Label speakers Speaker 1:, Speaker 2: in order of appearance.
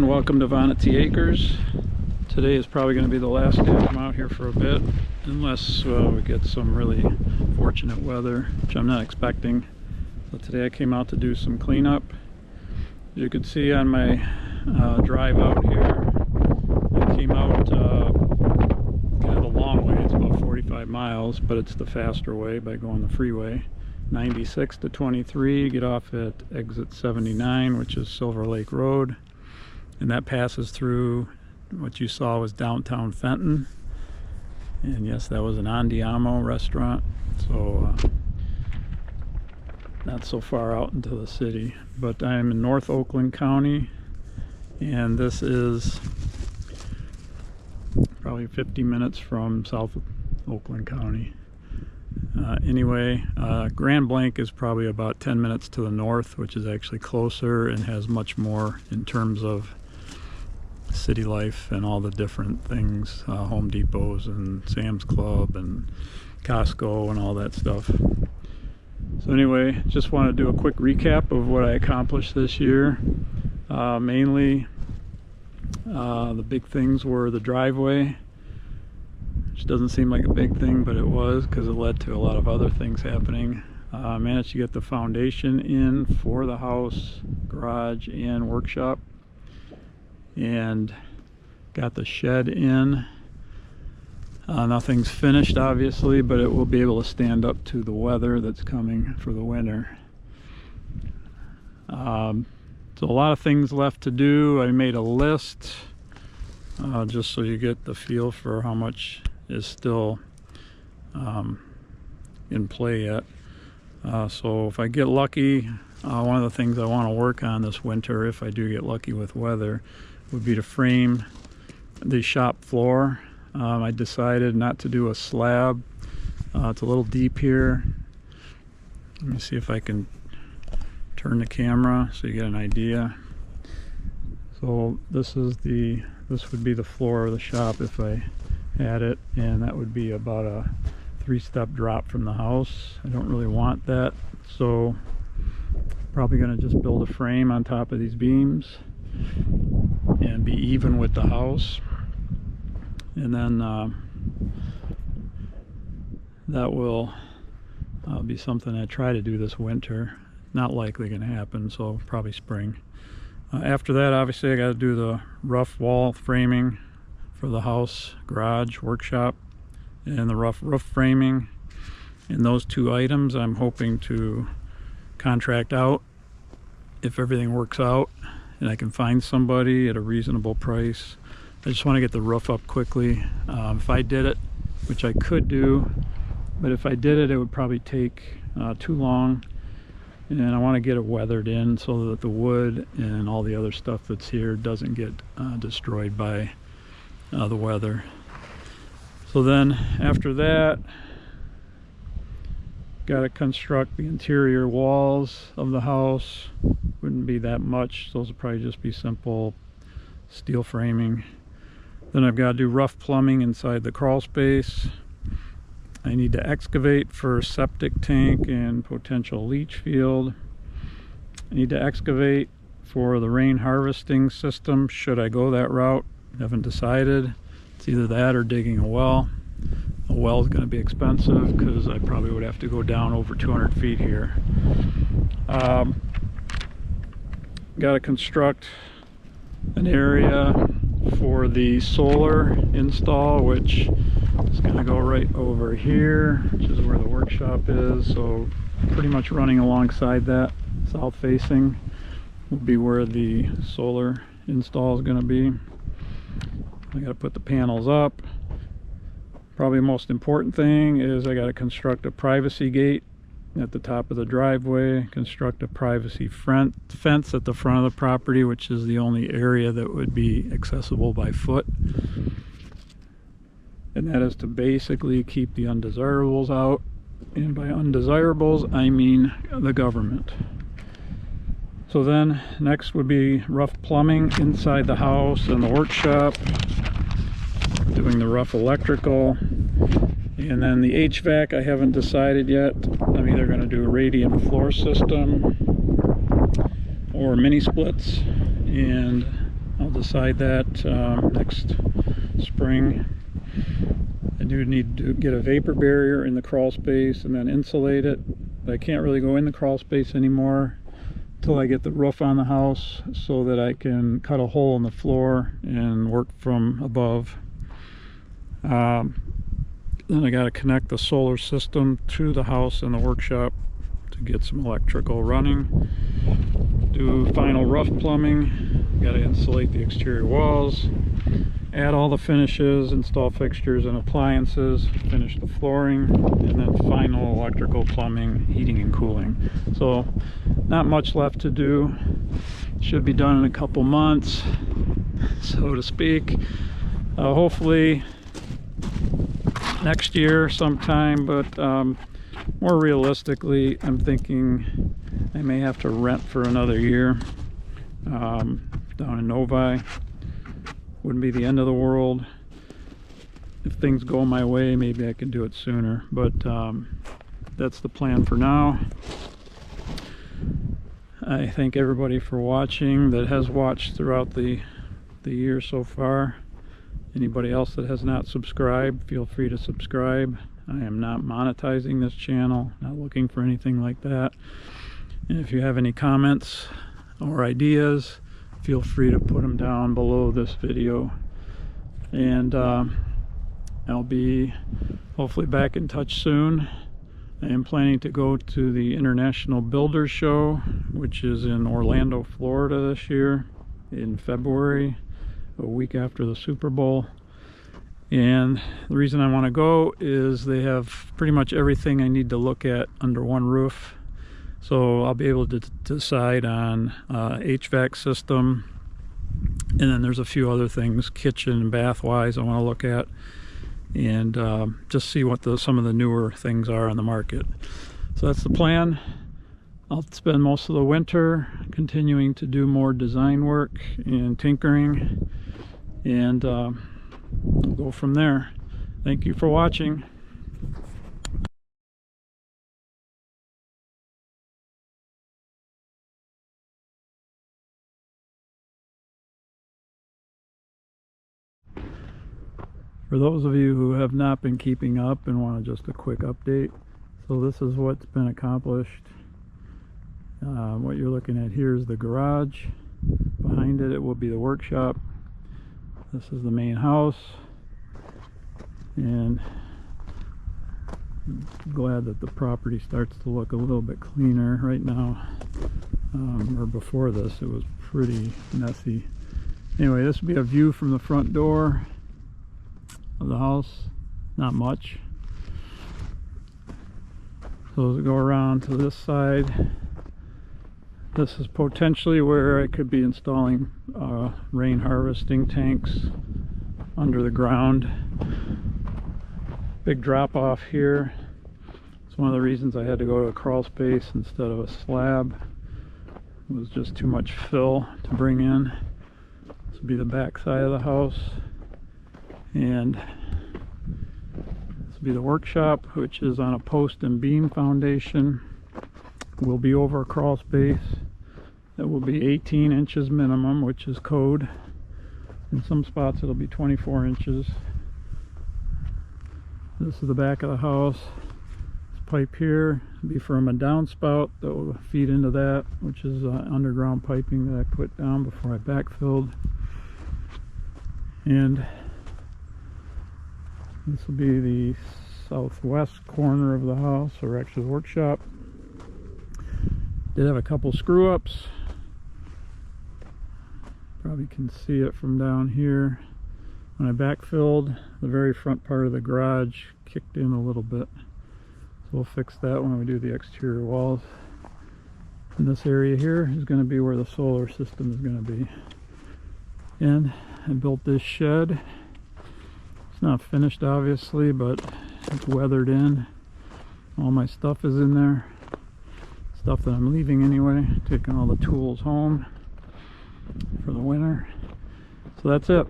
Speaker 1: and welcome to Vanity Acres. Today is probably going to be the last day I'm out here for a bit, unless we get some really fortunate weather, which I'm not expecting. So today I came out to do some cleanup. As you can see on my drive out here, I came out kind of a long way. It's about 45 miles, but it's the faster way by going the freeway. 96 to 23, get off at exit 79, which is Silver Lake Road, and that passes through what you saw was downtown Fenton. And yes, that was an Andiamo restaurant, so not so far out into the city. But I'm in North Oakland County, and this is probably 50 minutes from South Oakland County. Anyway, Grand Blanc is probably about 10 minutes to the north, which is actually closer and has much more in terms of city life and all the different things, Home Depots and Sam's Club and Costco and all that stuff. So anyway, just want to do a quick recap of what I accomplished this year. Mainly, the big things were the driveway, which doesn't seem like a big thing, but it was, because it led to a lot of other things happening. I managed to get the foundation in for the house, garage, and workshop, and got the shed in. Nothing's finished, obviously, but it will be able to stand up to the weather that's coming for the winter. So a lot of things left to do. I made a list just so you get the feel for how much is still in play yet. So if I get lucky, one of the things I want to work on this winter, if I do get lucky with weather, would be to frame the shop floor. I decided not to do a slab. It's a little deep here. Let me see if I can turn the camera so you get an idea. So this would be the floor of the shop if I had it, and that would be about a 3-step drop from the house. I don't really want that, so probably going to just build a frame on top of these beams and be even with the house, and then that will be something I try to do this winter. Not likely going to happen, so probably spring. After that, obviously I got to do the rough wall framing for the house, garage, workshop, and the rough roof framing. And those two items I'm hoping to contract out if everything works out and I can find somebody at a reasonable price. I just want to get the roof up quickly. If I did it, which I could do, but if I did it, it would probably take too long, and I want to get it weathered in so that the wood and all the other stuff that's here doesn't get destroyed by the weather. So then after that, got to construct the interior walls of the house. Wouldn't be that much. Those will probably just be simple steel framing. Then I've got to do rough plumbing inside the crawl space. I need to excavate for septic tank and potential leach field. I need to excavate for the rain harvesting system, should I go that route. Haven't decided. It's either that or digging a well. A well is going to be expensive because I probably would have to go down over 200 feet here. Got to construct an area for the solar install, which is going to go right over here, which is where the workshop is. So pretty much running alongside that, south facing, will be where the solar install is going to be. I got to put the panels up. Probably the most important thing is I got to construct a privacy gate at the top of the driveway, construct a privacy fence at the front of the property, which is the only area that would be accessible by foot. And that is to basically keep the undesirables out. And by undesirables, I mean the government. So then next would be rough plumbing inside the house and the workshop, doing the rough electrical, and then the HVAC I haven't decided yet. I'm either going to do a radiant floor system or mini splits, and I'll I'll decide that next spring. I do need to get a vapor barrier in the crawl space and then insulate it. But I can't really go in the crawl space anymore until I get the roof on the house so that I can cut a hole in the floor and work from above. Then I got to connect the solar system to the house and the workshop to get some electrical running. Do final rough plumbing. Got to insulate the exterior walls. Add all the finishes, install fixtures and appliances, finish the flooring, and then final electrical, plumbing, heating and cooling. So not much left to do. Should be done in a couple months, so to speak. Hopefully next year sometime, but more realistically, I'm thinking I may have to rent for another year down in Novi. Wouldn't be the end of the world. If things go my way, maybe I can do it sooner, but that's the plan for now. I thank everybody for watching that has watched throughout the year so far. Anybody else that has not subscribed, feel free to subscribe. I am not monetizing this channel, not looking for anything like that. And if you have any comments or ideas, feel free to put them down below this video. And I'll be hopefully back in touch soon. I am planning to go to the International Builders Show, which is in Orlando, Florida this year in February, a week after the Super Bowl. And the reason I want to go is they have pretty much everything I need to look at under one roof. So I'll be able to decide on HVAC system, and then there's a few other things, kitchen and bath wise, I want to look at, and just see what some of the newer things are on the market. So that's the plan. I'll spend most of the winter continuing to do more design work and tinkering, and we'll go from there. Thank you for watching. For those of you who have not been keeping up and want just a quick update, so this is what's been accomplished. What you're looking at here is the garage. Behind it will be the workshop. This is the main house, and I'm glad that the property starts to look a little bit cleaner right now. Or before this, it was pretty messy. Anyway, this will be a view from the front door of the house. Not much. So as we go around to this side, this is potentially where I could be installing rain harvesting tanks under the ground. Big drop off here. It's one of the reasons I had to go to a crawl space instead of a slab. It was just too much fill to bring in. This will be the back side of the house, and this will be the workshop, which is on a post and beam foundation. Will be over a crawl space that will be 18 inches minimum, which is code. In some spots it'll be 24 inches. This is the back of the house. This pipe here will be from a downspout that will feed into that, which is underground piping that I put down before I backfilled. And this will be the southwest corner of the house, or actually the workshop. Did have a couple screw ups. Probably can see it from down here. When I backfilled, the very front part of the garage kicked in a little bit. So we'll fix that when we do the exterior walls. And this area here is going to be where the solar system is going to be. And I built this shed. It's not finished obviously, but it's weathered in. All my stuff is in there. Stuff that I'm leaving anyway, taking all the tools home for the winter. So that's it.